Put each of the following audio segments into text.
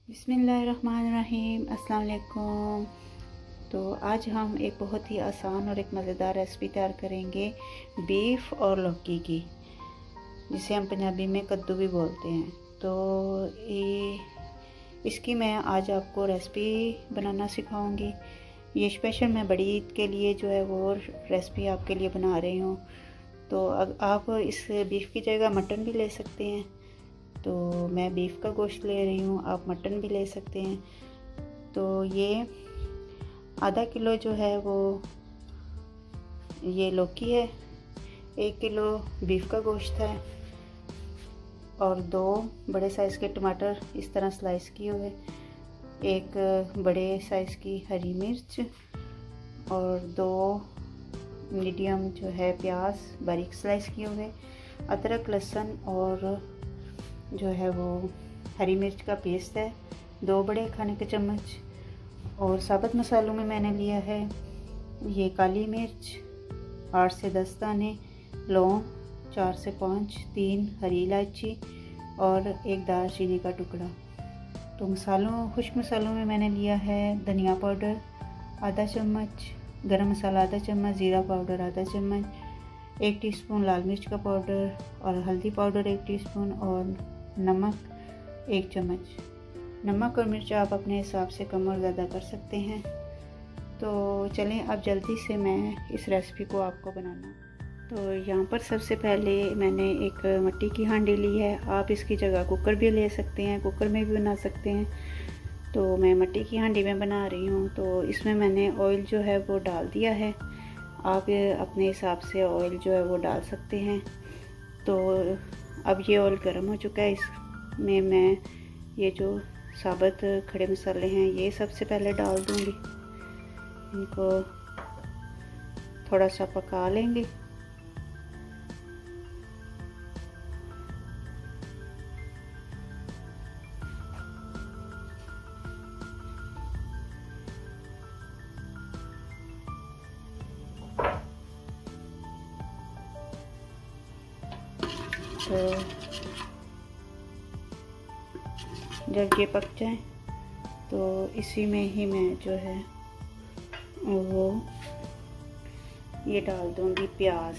बिस्मिल्लाहिर्रहमानिर्रहीम। अस्सलाम वालेकुम। तो आज हम एक बहुत ही आसान और एक मज़ेदार रेसिपी तैयार करेंगे बीफ और लौकी की, जिसे हम पंजाबी में कद्दू भी बोलते हैं। तो इसकी मैं आज आपको रेसिपी बनाना सिखाऊंगी। ये स्पेशल मैं बड़ी ईद के लिए जो है वो रेसिपी आपके लिए बना रही हूँ। तो आप इस बीफ की जगह मटन भी ले सकते हैं। तो मैं बीफ का गोश्त ले रही हूँ, आप मटन भी ले सकते हैं। तो ये आधा किलो जो है वो ये लौकी है, 1 किलो बीफ का गोश्त है और 2 बड़े साइज़ के टमाटर इस तरह स्लाइस किए हुए, 1 बड़े साइज़ की हरी मिर्च और 2 मीडियम जो है प्याज बारीक स्लाइस किए हुए, अदरक लहसुन और जो है वो हरी मिर्च का पेस्ट है 2 बड़े खाने के चम्मच। और साबुत मसालों में मैंने लिया है ये काली मिर्च 8 से 10 दाने, लौंग 4 से 5, 3 हरी इलायची और 1 दालचीनी का टुकड़ा। तो खुश्क मसालों में मैंने लिया है धनिया पाउडर आधा चम्मच, गरम मसाला आधा चम्मच, ज़ीरा पाउडर आधा चम्मच, 1 टीस्पून लाल मिर्च का पाउडर और हल्दी पाउडर 1 टीस्पून और नमक 1 चम्मच। नमक और मिर्च आप अपने हिसाब से कम और ज़्यादा कर सकते हैं। तो चलें अब जल्दी से मैं इस रेसिपी को आपको बनाना। तो यहाँ पर सबसे पहले मैंने एक मिट्टी की हांडी ली है। आप इसकी जगह कुकर भी ले सकते हैं, कुकर में भी बना सकते हैं। तो मैं मिट्टी की हांडी में बना रही हूँ। तो इसमें मैंने ऑयल जो है वो डाल दिया है। आप अपने हिसाब से ऑयल जो है वो डाल सकते हैं। तो अब ये ऑयल गर्म हो चुका है। इसमें मैं ये जो साबुत खड़े मसाले हैं ये सबसे पहले डाल दूंगी। इनको थोड़ा सा पका लेंगे। तो जब ये पक जाए तो इसी में ही मैं जो है वो ये डाल दूंगी प्याज।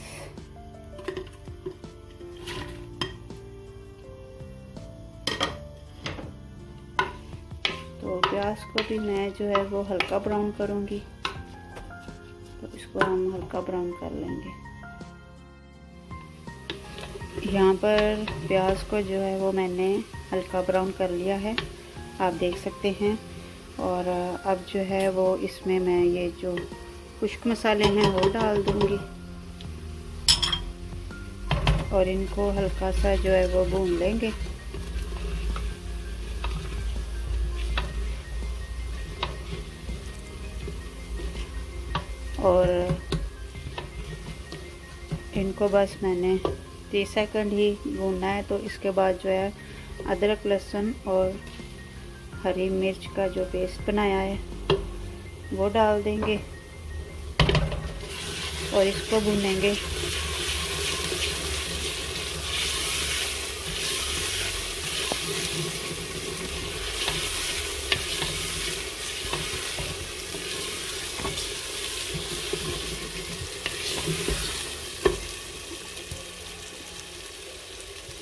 तो प्याज को भी मैं जो है वो हल्का ब्राउन करूंगी। तो इसको हम हल्का ब्राउन कर लेंगे। यहाँ पर प्याज को जो है वो मैंने हल्का ब्राउन कर लिया है, आप देख सकते हैं। और अब जो है वो इसमें मैं ये जो खुश्क मसाले हैं वो डाल दूंगी और इनको हल्का सा जो है वो भून लेंगे। और इनको बस मैंने 30 सेकंड ही भूनना है। तो इसके बाद जो है अदरक लहसुन और हरी मिर्च का जो पेस्ट बनाया है वो डाल देंगे और इसको भूनेंगे।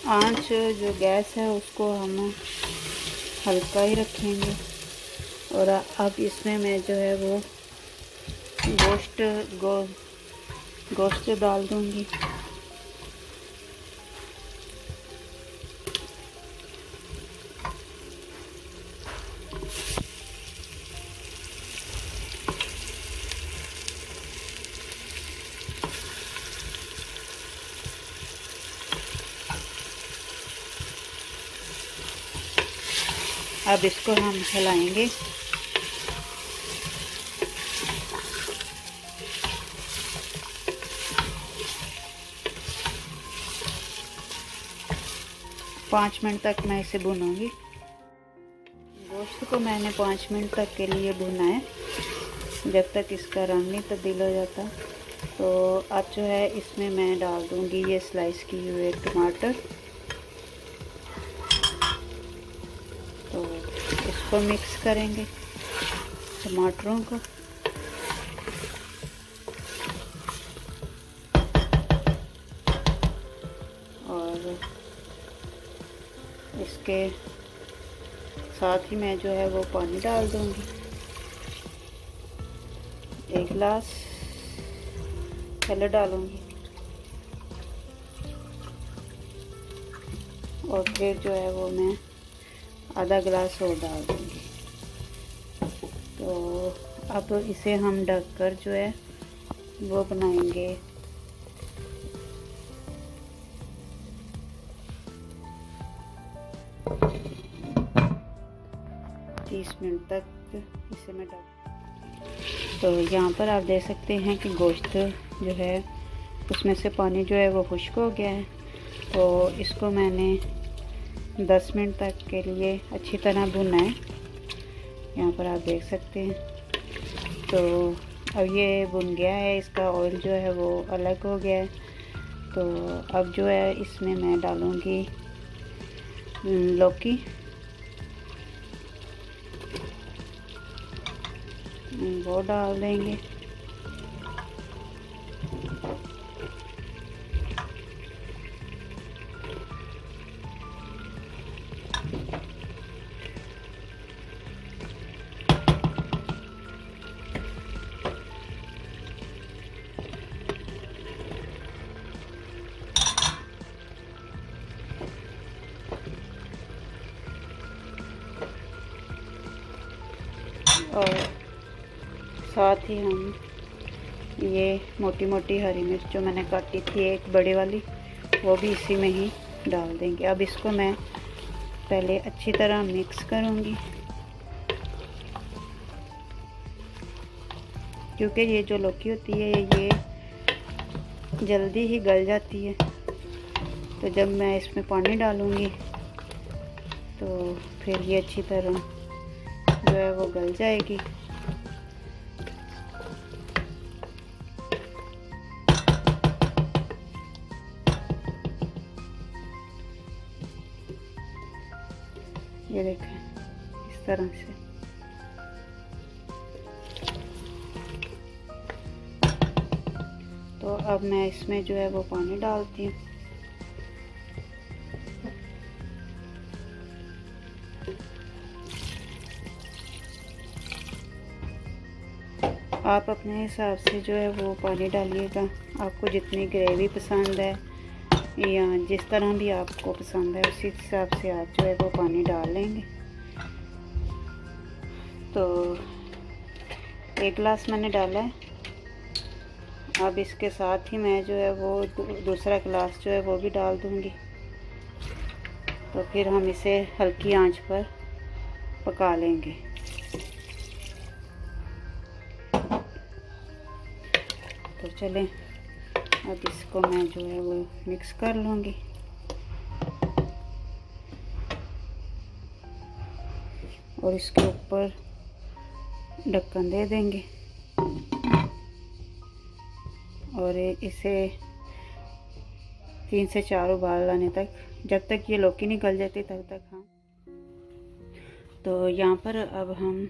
आंच जो गैस है उसको हम हल्का ही रखेंगे। और अब इसमें मैं जो है वो गोश्त डाल दूंगी। अब इसको हम हिलाएंगे। पाँच मिनट तक मैं इसे भूनूंगी। गोश्त को मैंने 5 मिनट तक के लिए भुना है, जब तक इसका रंग नहीं तब्दील हो जाता। तो अब जो है इसमें मैं डाल दूंगी ये स्लाइस किए हुए टमाटर। तो इसको मिक्स करेंगे टमाटरों को। और इसके साथ ही मैं जो है वो पानी डाल दूंगी, 1 गिलास पहले डालूंगी और फिर जो है वो मैं आधा गिलास और डाल दूंगी। तो अब इसे हम ढककर जो है वो बनाएंगे 30 मिनट तक इसे मैं ढक। तो यहाँ पर आप देख सकते हैं कि गोश्त जो है उसमें से पानी जो है वो खुश्क हो गया है। तो इसको मैंने 10 मिनट तक के लिए अच्छी तरह भुना है, यहाँ पर आप देख सकते हैं। तो अब ये भुन गया है, इसका ऑयल जो है वो अलग हो गया है। तो अब जो है इसमें मैं डालूँगी लौकी, वो डाल देंगे। और साथ ही हम ये मोटी मोटी हरी मिर्च जो मैंने काटी थी एक बड़े वाली, वो भी इसी में ही डाल देंगे। अब इसको मैं पहले अच्छी तरह मिक्स करूँगी, क्योंकि ये जो लौकी होती है ये जल्दी ही गल जाती है। तो जब मैं इसमें पानी डालूँगी तो फिर ये अच्छी तरह जो है वो गल जाएगी। ये देखें इस तरह से। तो अब मैं इसमें जो है वो पानी डालती हूँ। आप अपने हिसाब से जो है वो पानी डालिएगा, आपको जितनी ग्रेवी पसंद है या जिस तरह भी आपको पसंद है उसी हिसाब से आप जो है वो पानी डाल लेंगे। तो 1 गिलास मैंने डाला है। अब इसके साथ ही मैं जो है वो दूसरा गिलास जो है वो भी डाल दूंगी। तो फिर हम इसे हल्की आंच पर पका लेंगे। तो चलें अब इसको मैं जो है वो मिक्स कर लूँगी। और इसके ऊपर ढक्कन दे देंगे और इसे 3 से 4 उबाल आने तक, जब तक ये लौकी नहीं गल जाती तब तक हम। तो यहाँ पर अब हम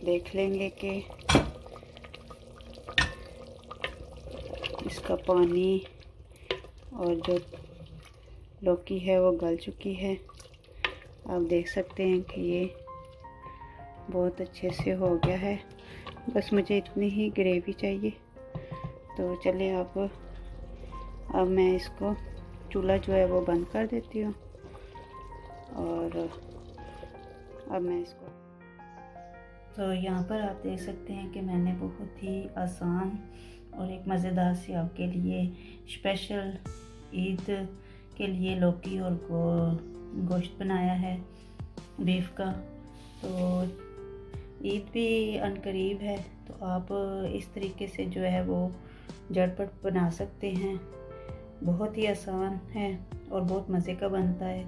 देख लेंगे कि इसका पानी और जो लौकी है वो गल चुकी है। आप देख सकते हैं कि ये बहुत अच्छे से हो गया है। बस मुझे इतनी ही ग्रेवी चाहिए। तो चलिए अब मैं इसको चूल्हा जो है वो बंद कर देती हूँ। और अब मैं इसको, तो यहाँ पर आप देख सकते हैं कि मैंने बहुत ही आसान और एक मज़ेदार सी आपके लिए स्पेशल ईद के लिए लौकी और गोश्त बनाया है बीफ का। तो ईद भी अनकरीब है, तो आप इस तरीके से जो है वो झटपट बना सकते हैं। बहुत ही आसान है और बहुत मज़े का बनता है।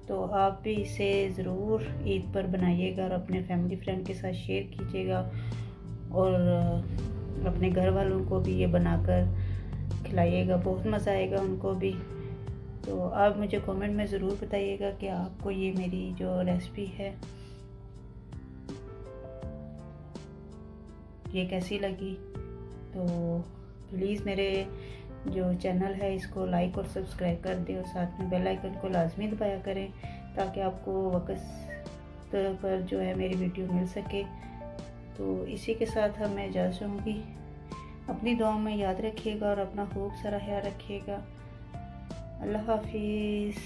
तो आप भी इसे ज़रूर ईद पर बनाइएगा और अपने फैमिली फ्रेंड के साथ शेयर कीजिएगा और अपने घर वालों को भी ये बनाकर खिलाइएगा, बहुत मज़ा आएगा उनको भी। तो आप मुझे कमेंट में ज़रूर बताइएगा कि आपको ये मेरी जो रेसिपी है ये कैसी लगी। तो प्लीज़ मेरे जो चैनल है इसको लाइक और सब्सक्राइब कर दें और साथ में बेल आइकन को लाजमी दबाया करें ताकि आपको वक्त पर जो है मेरी वीडियो मिल सके। तो इसी के साथ मैं इजाज़त चाहूँगी। अपनी दुआ में याद रखिएगा और अपना खूब सारा ख्याल रखिएगा। अल्लाह हाफिज़।